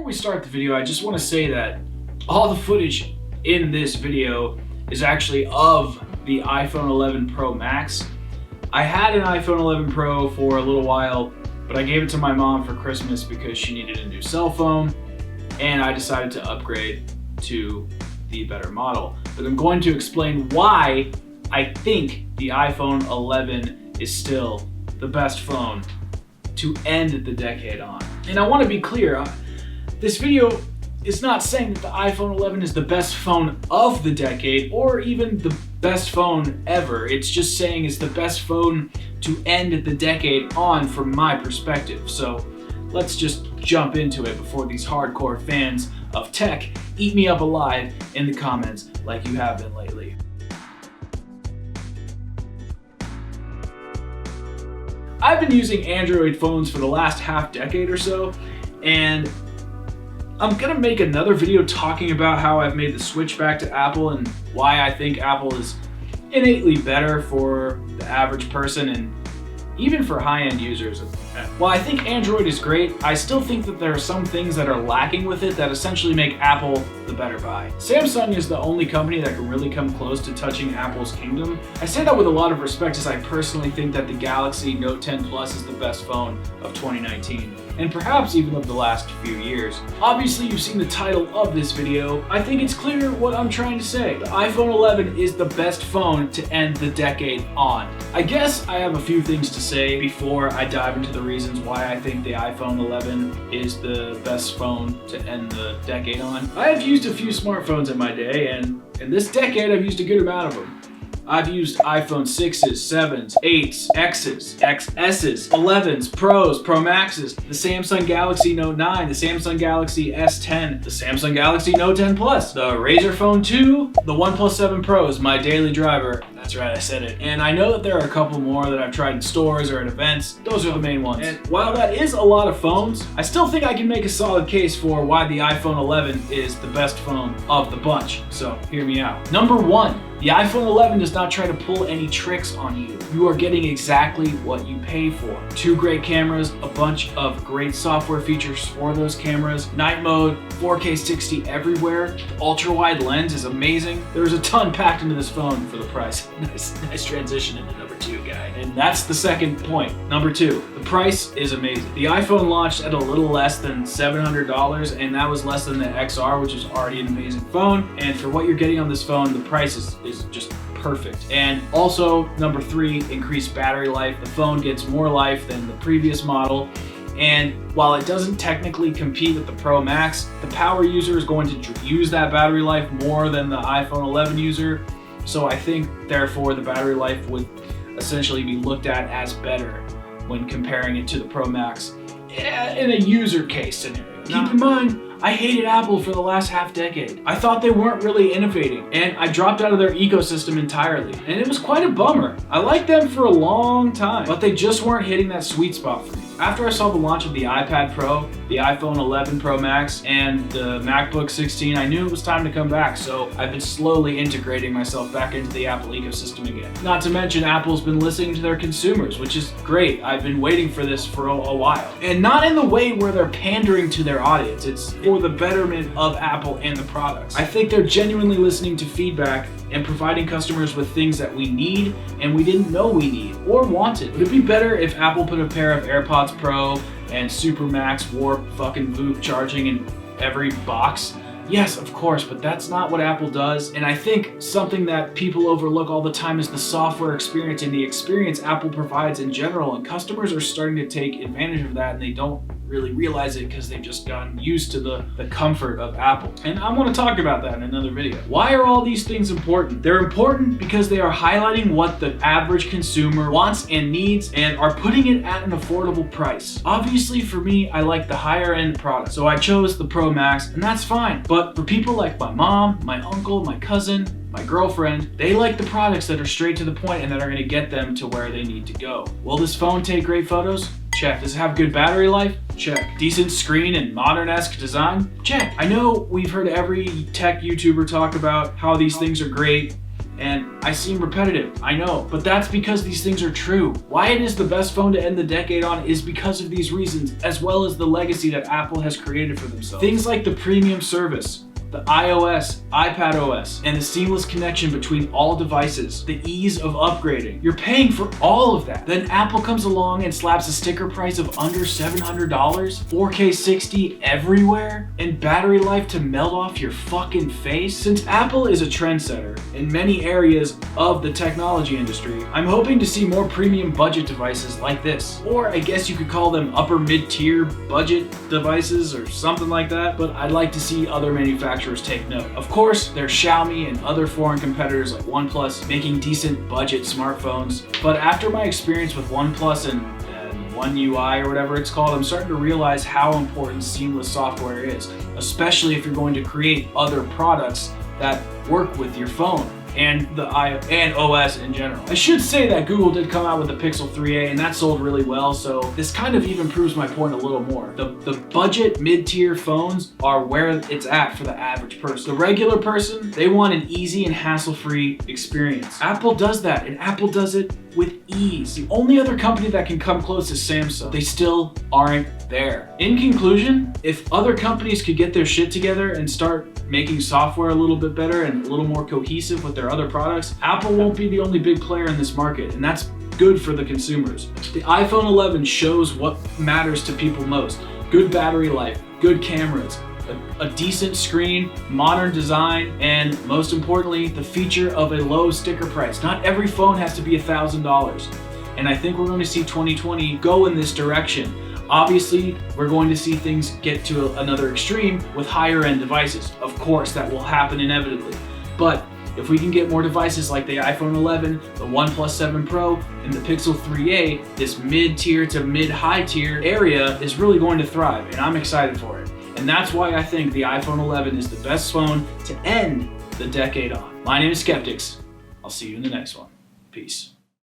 Before we start the video, I just want to say that all the footage in this video is actually of the iPhone 11 Pro Max. I had an iPhone 11 Pro for a little while, but I gave it to my mom for Christmas because she needed a new cell phone, and I decided to upgrade to the better model. But I'm going to explain why I think the iPhone 11 is still the best phone to end the decade on. And I want to be clear, this video is not saying that the iPhone 11 is the best phone of the decade or even the best phone ever. It's just saying it's the best phone to end the decade on from my perspective. So let's just jump into it before these hardcore fans of tech eat me up alive in the comments like you have been lately. I've been using Android phones for the last half decade or so, and I'm gonna make another video talking about how I've made the switch back to Apple and why I think Apple is innately better for the average person and even for high-end users. While I think Android is great, I still think that there are some things that are lacking with it that essentially make Apple the better buy. Samsung is the only company that can really come close to touching Apple's kingdom. I say that with a lot of respect, as I personally think that the Galaxy Note 10 Plus is the best phone of 2019, and perhaps even of the last few years. Obviously, you've seen the title of this video. I think it's clear what I'm trying to say. The iPhone 11 is the best phone to end the decade on. I guess I have a few things to say before I dive into the reasons why I think the iPhone 11 is the best phone to end the decade on. I have used a few smartphones in my day, and in this decade I've used a good amount of them. I've used iPhone 6s, 7s, 8s, Xs, XSs, 11s, Pros, Pro Maxes, the Samsung Galaxy Note 9, the Samsung Galaxy S10, the Samsung Galaxy Note 10 Plus, the Razer Phone 2, the OnePlus 7 Pro is my daily driver. That's right, I said it. And I know that there are a couple more that I've tried in stores or at events. Those are the main ones. And while that is a lot of phones, I still think I can make a solid case for why the iPhone 11 is the best phone of the bunch. So hear me out. Number one, the iPhone 11 does not try to pull any tricks on you. You are getting exactly what you pay for. 2 great cameras, a bunch of great software features for those cameras, night mode, 4K 60 everywhere, the ultra-wide lens is amazing. There's a ton packed into this phone for the price. Nice transition into number 2, guy. And that's the second point. Number 2, the price is amazing. The iPhone launched at a little less than $700, and that was less than the XR, which is already an amazing phone. And for what you're getting on this phone, the price is just perfect. And also, number 3, increased battery life. The phone gets more life than the previous model. And while it doesn't technically compete with the Pro Max, the power user is going to use that battery life more than the iPhone 11 user. So I think, therefore, the battery life would essentially be looked at as better when comparing it to the Pro Max in a user case scenario. Keep in mind, I hated Apple for the last half decade. I thought they weren't really innovating, and I dropped out of their ecosystem entirely. And it was quite a bummer. I liked them for a long time, but they just weren't hitting that sweet spot for me. After I saw the launch of the iPad Pro, the iPhone 11 Pro Max, and the MacBook 16, I knew it was time to come back, so I've been slowly integrating myself back into the Apple ecosystem again. Not to mention, Apple's been listening to their consumers, which is great. I've been waiting for this for a while. And not in the way where they're pandering to their audience. It's for the betterment of Apple and the products. I think they're genuinely listening to feedback and providing customers with things that we need and we didn't know we need or wanted. Would it be better if Apple put a pair of AirPods Pro and Super Max Warp fucking VOOP charging in every box? Yes, of course, but that's not what Apple does. And I think something that people overlook all the time is the software experience and the experience Apple provides in general. And customers are starting to take advantage of that, and they don't really realize it because they've just gotten used to the comfort of Apple. And I want to talk about that in another video. Why are all these things important? They're important because they are highlighting what the average consumer wants and needs and are putting it at an affordable price. Obviously, for me, I like the higher end product, so I chose the Pro Max, and that's fine. But for people like my mom, my uncle, my cousin, my girlfriend, they like the products that are straight to the point and that are going to get them to where they need to go. Will this phone take great photos? Check. Does it have good battery life? Check. Decent screen and modern-esque design? Check. I know we've heard every tech YouTuber talk about how these things are great And I seem repetitive, I know, but that's because these things are true. Why it is the best phone to end the decade on is because of these reasons, as well as the legacy that Apple has created for themselves. Things like the premium service, the iOS, iPadOS, and the seamless connection between all devices, the ease of upgrading. You're paying for all of that. Then Apple comes along and slaps a sticker price of under $700, 4K 60 everywhere, and battery life to melt off your fucking face. Since Apple is a trendsetter in many areas of the technology industry, I'm hoping to see more premium budget devices like this. Or I guess you could call them upper mid-tier budget devices or something like that, but I'd like to see other manufacturers take note. Of course, there's Xiaomi and other foreign competitors like OnePlus making decent budget smartphones, but after my experience with OnePlus and One UI or whatever it's called, I'm starting to realize how important seamless software is, especially if you're going to create other products that work with your phone and OS in general. I should say that Google did come out with the Pixel 3a and that sold really well, so this kind of even proves my point a little more. The budget mid-tier phones are where it's at for the average person. The regular person, they want an easy and hassle-free experience. Apple does that, and Apple does it with ease. The only other company that can come close is Samsung. They still aren't there. In conclusion, if other companies could get their shit together and start making software a little bit better and a little more cohesive with their other products, Apple won't be the only big player in this market, and that's good for the consumers. The iPhone 11 shows what matters to people most. Good battery life, good cameras, a decent screen, modern design, and most importantly, the feature of a low sticker price. Not every phone has to be $1,000. And I think we're going to see 2020 go in this direction. Obviously, we're going to see things get to another extreme with higher end devices. Of course, that will happen inevitably. But if we can get more devices like the iPhone 11, the OnePlus 7 Pro, and the Pixel 3a, this mid-tier to mid-high tier area is really going to thrive, and I'm excited for it. And that's why I think the iPhone 11 is the best phone to end the decade on. My name is Skeptics. I'll see you in the next one. Peace.